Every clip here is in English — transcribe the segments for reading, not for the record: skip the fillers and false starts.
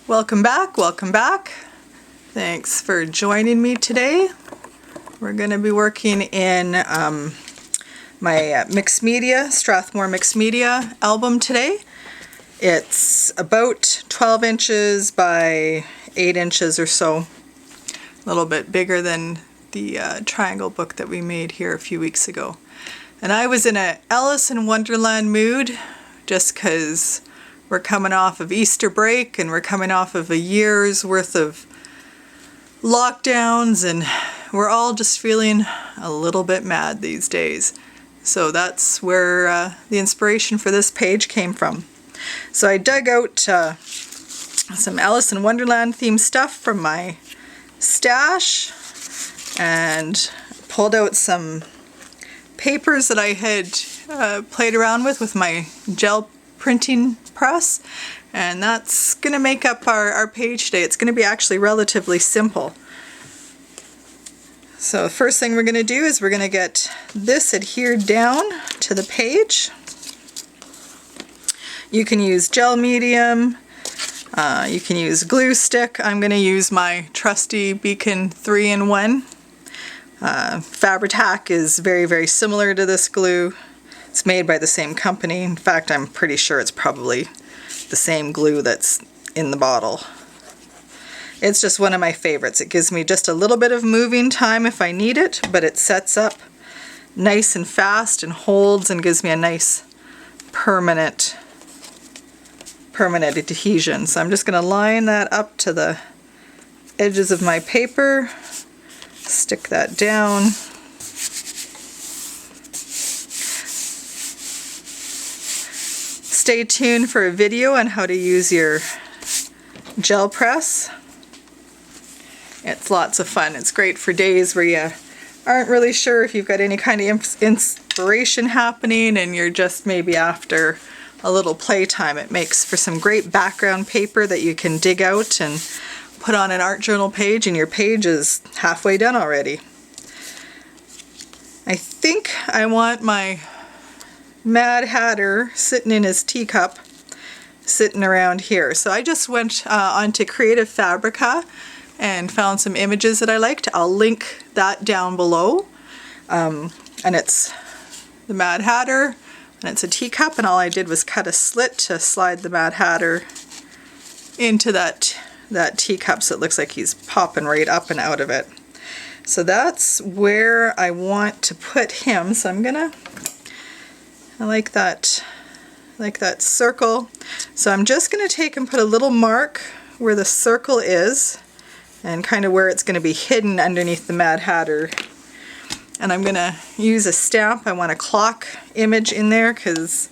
Welcome back, welcome back. Thanks for joining me today. We're going to be working in my mixed media, Strathmore Mixed Media album today. It's about 12 inches by 8 inches or so. A little bit bigger than the triangle book that we made here a few weeks ago. And I was in a Alice in Wonderland mood just because we're coming off of Easter break and we're coming off of a year's worth of lockdowns, and we're all just feeling a little bit mad these days. So that's where the inspiration for this page came from. So I dug out some Alice in Wonderland themed stuff from my stash and pulled out some papers that I had played around with my gel printing press, and that's going to make up our page today. It's going to be actually relatively simple. So the first thing we're going to do is we're going to get this adhered down to the page. You can use gel medium, you can use glue stick. I'm going to use my trusty Beacon 3-in-1. Fabri-Tac is very, very similar to this glue. It's made by the same company. In fact, I'm pretty sure it's probably the same glue that's in the bottle. It's just one of my favorites. It gives me just a little bit of moving time if I need it, but it sets up nice and fast and holds and gives me a nice permanent adhesion. So I'm just going to line that up to the edges of my paper, stick that down. Stay tuned for a video on how to use your gel press. It's lots of fun. It's great for days where you aren't really sure if you've got any kind of inspiration happening and you're just maybe after a little playtime. It makes for some great background paper that you can dig out and put on an art journal page, and your page is halfway done already. I think I want my Mad Hatter sitting in his teacup, sitting around here. So I just went onto Creative Fabrica and found some images that I liked. I'll link that down below. And it's the Mad Hatter, and it's a teacup, and all I did was cut a slit to slide the Mad Hatter into that teacup, so it looks like he's popping right up and out of it. So that's where I want to put him. So I'm gonna, I like that circle. So I'm just going to take and put a little mark where the circle is and kind of where it's going to be hidden underneath the Mad Hatter. And I'm going to use a stamp. I want a clock image in there because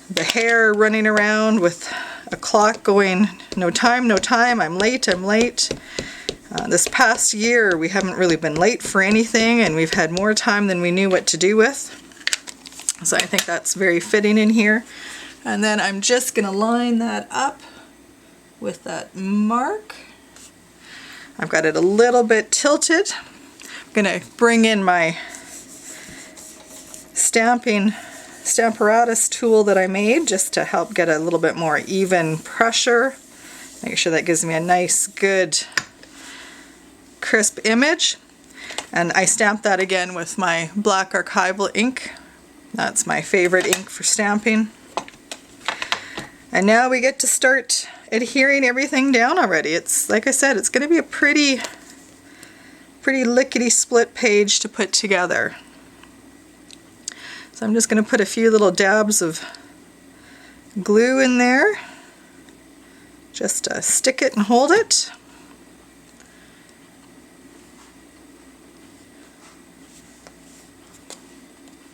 the hair running around with a clock going, no time, no time, I'm late, I'm late. This past year we haven't really been late for anything, and we've had more time than we knew what to do with. So I think that's very fitting in here. And then I'm just going to line that up with that mark. I've got it a little bit tilted. I'm going to bring in my Stamparatus tool that I made just to help get a little bit more even pressure. Make sure that gives me a nice, good, crisp image. And I stamped that again with my black archival ink. That's my favorite ink for stamping. And now we get to start adhering everything down already. It's, like I said, it's going to be a pretty lickety-split page to put together. So I'm just going to put a few little dabs of glue in there just to stick it and hold it.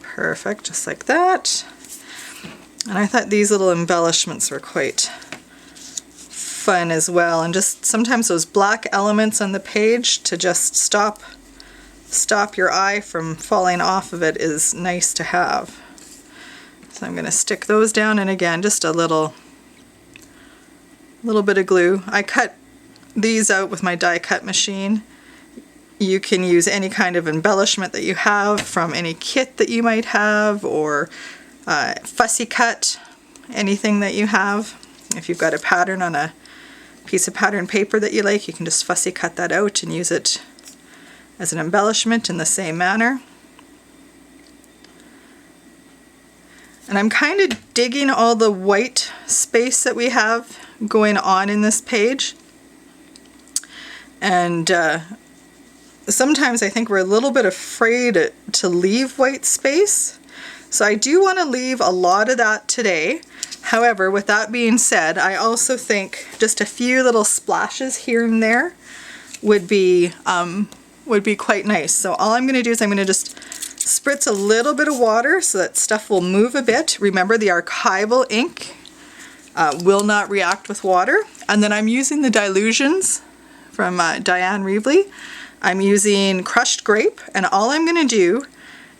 Perfect, just like that. And I thought these little embellishments were quite fun as well, and just sometimes those black elements on the page to just stop your eye from falling off of it is nice to have. So I'm going to stick those down, and again, just a little bit of glue. I cut these out with my die cut machine. You can use any kind of embellishment that you have from any kit that you might have, or fussy cut anything that you have. If you've got a pattern on a piece of pattern paper that you like, you can just fussy cut that out and use it as an embellishment in the same manner. And I'm kind of digging all the white space that we have going on in this page. And sometimes I think we're a little bit afraid to leave white space. So I do want to leave a lot of that today. However, with that being said, I also think just a few little splashes here and there would be quite nice. So all I'm going to do is I'm going to just spritz a little bit of water so that stuff will move a bit. Remember, the archival ink will not react with water. And then I'm using the Dylusions from Diane Reevely. I'm using crushed grape, and all I'm going to do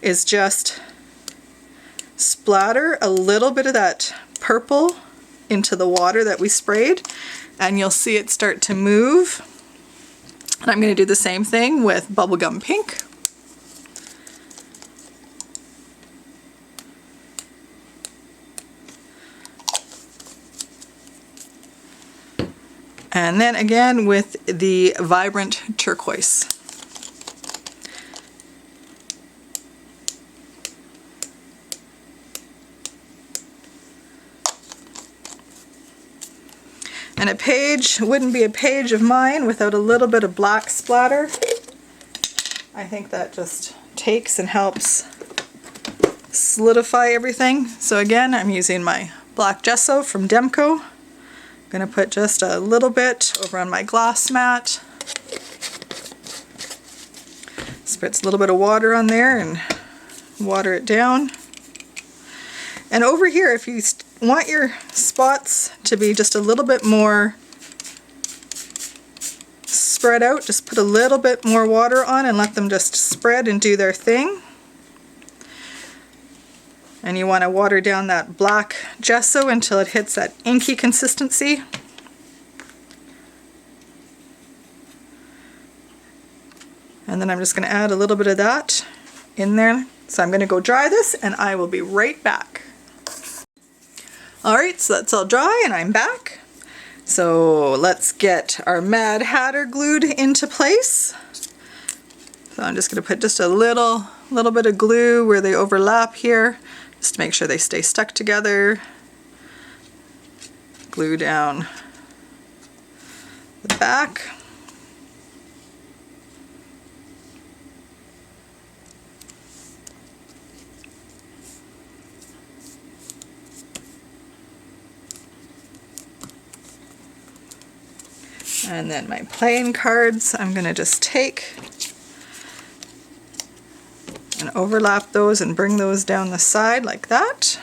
is just splatter a little bit of that purple into the water that we sprayed, and you'll see it start to move. And I'm going to do the same thing with Bubblegum Pink. And then again with the vibrant turquoise. And a page wouldn't be a page of mine without a little bit of black splatter. I think that just takes and helps solidify everything. So again, I'm using my black gesso from Demco. I'm going to put just a little bit over on my glass mat. Spritz a little bit of water on there and water it down. And over here, if you want your spots to be just a little bit more spread out, just put a little bit more water on and let them just spread and do their thing. And you want to water down that black gesso until it hits that inky consistency. And then I'm just going to add a little bit of that in there. So I'm going to go dry this and I will be right back. Alright, so that's all dry and I'm back. So let's get our Mad Hatter glued into place. So I'm just going to put just a little bit of glue where they overlap here, just to make sure they stay stuck together. Glue down the back. And then my playing cards, I'm going to just take and overlap those and bring those down the side like that.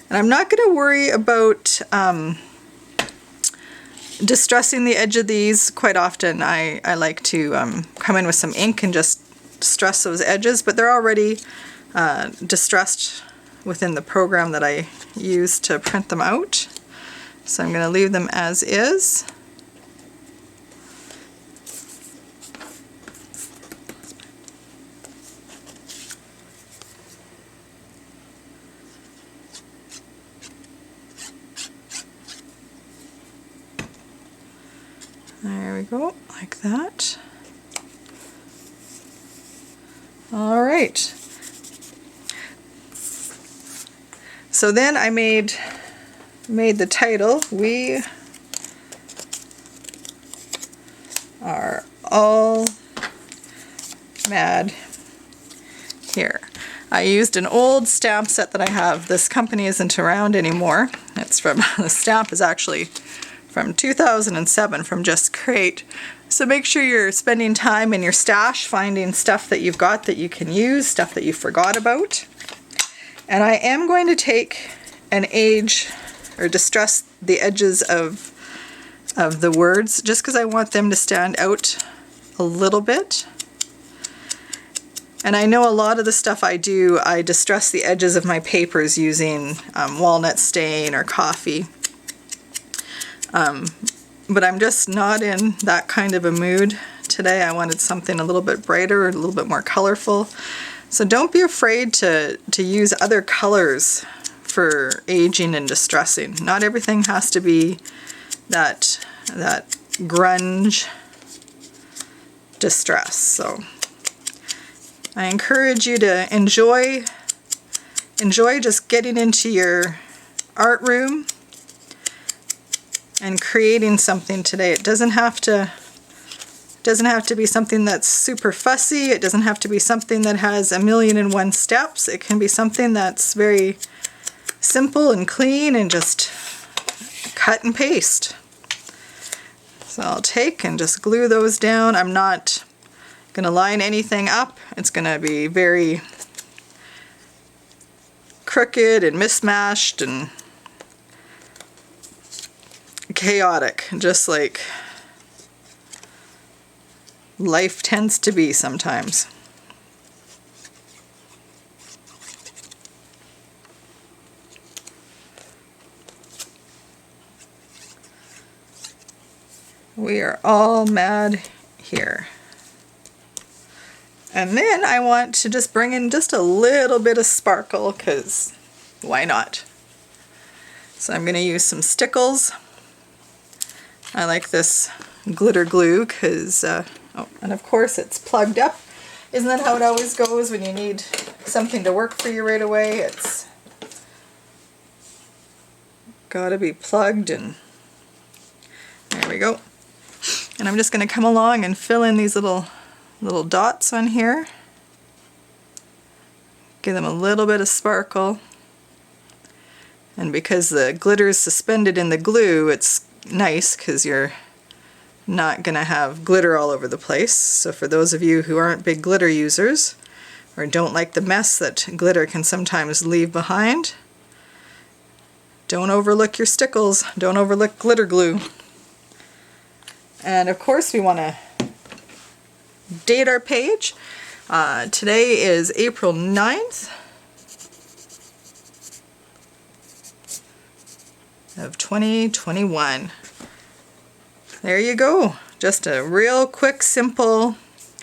And I'm not going to worry about distressing the edge of these. Quite often I like to come in with some ink and just distress those edges, but they're already distressed within the program that I use to print them out. So I'm going to leave them as is. There we go, like that. All right. So then I made the title, "We Are All Mad Here." I used an old stamp set that I have. This company isn't around anymore. It's from, the stamp is actually from 2007 from Just Create. So make sure you're spending time in your stash finding stuff that you've got that you can use, stuff that you forgot about. And I am going to take and age or distress the edges of the words just because I want them to stand out a little bit. And I know a lot of the stuff I do, I distress the edges of my papers using walnut stain or coffee. But I'm just not in that kind of a mood today. I wanted something a little bit brighter, a little bit more colorful. So don't be afraid to use other colors for aging and distressing. Not everything has to be that grunge distress. So I encourage you to enjoy just getting into your art room and creating something today. It doesn't have to be something that's super fussy. It doesn't have to be something that has 1,000,001 steps. It can be something that's very simple and clean and just cut and paste. So I'll take and just glue those down. I'm not going to line anything up. It's going to be very crooked and mismatched and chaotic, just like life tends to be sometimes. We are all mad here. And then I want to just bring in just a little bit of sparkle, because why not? So I'm going to use some stickles. I like this glitter glue because oh, and of course it's plugged up. Isn't that how it always goes when you need something to work for you right away? It's gotta be plugged, and there we go. And I'm just gonna come along and fill in these little dots on here. Give them a little bit of sparkle. And because the glitter is suspended in the glue, it's nice because you're not going to have glitter all over the place. So for those of you who aren't big glitter users or don't like the mess that glitter can sometimes leave behind, don't overlook your stickles. Don't overlook glitter glue. And of course we want to date our page. Today is April 9th of 2021. There you go. Just a real quick, simple,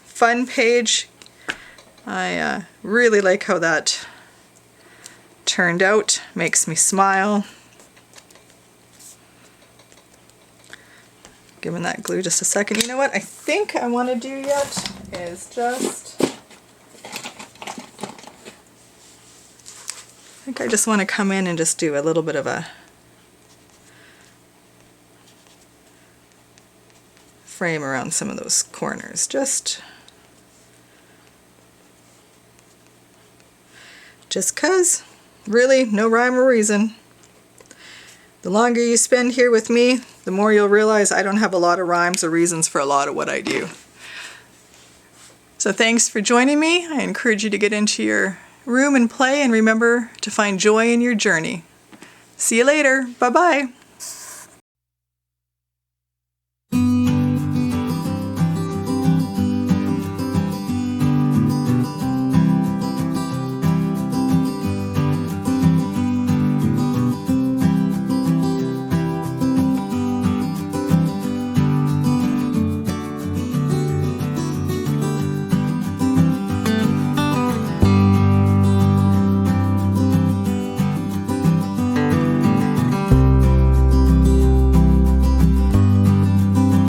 fun page. I really like how that turned out. Makes me smile. Giving that glue just a second. You know what I think I want to do yet is just... I think I just want to come in and just do a little bit of a frame around some of those corners. Just 'cause. Really, no rhyme or reason. The longer you spend here with me, the more you'll realize I don't have a lot of rhymes or reasons for a lot of what I do. So thanks for joining me. I encourage you to get into your room and play, and remember to find joy in your journey. See you later. Bye-bye.